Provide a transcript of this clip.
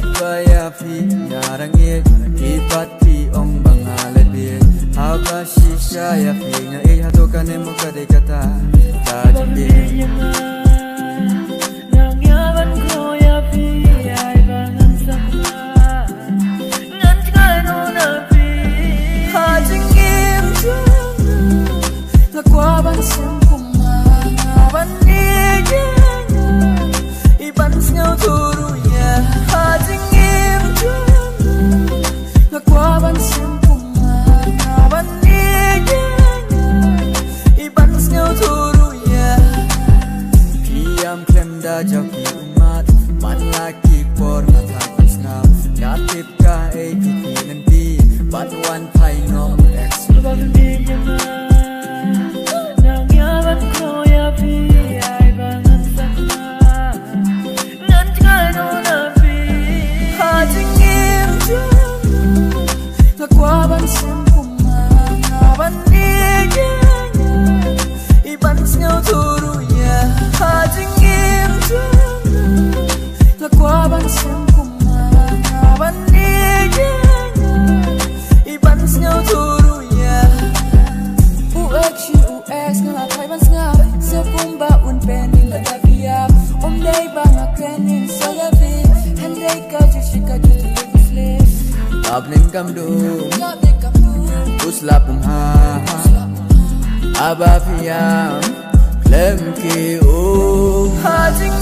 Batwaya fi nyarangi Ipati ong bangaladi Haba shisha ya fi nga ihatokan mo kadekata Tajimbi Nangyaban ko ya fi ay bangan sama Ngan tingano na fi Hajingim jana Lakwaban sem kumangaban nigenya Iban singaw turu ya Hajingim jana Lakwaban sem kumangaban nigenya Iban singaw turu ya Piyam klem da joki umat Man laki por ngatakan snap Ngatip ka ay pipi nanti Batuan pai ngom eks Bagan nigenya Nangyaban ko ya fi ay bangan sama Ngan tingano na fi Hajingim jana Lakwaban sem kumangaban nigenya Iban singaw turu ya Hajingim jana Lakwaban sem kumangaban nigenya Iban singaw turu ya UX nga Taiwan nga Sekumba un pending la gabiab Day banga krening sa gabi Handay ka jushika jutu slave Abning kamdu Gabi kamdu Uslap ha Aba fiyam Klem ki o Hajing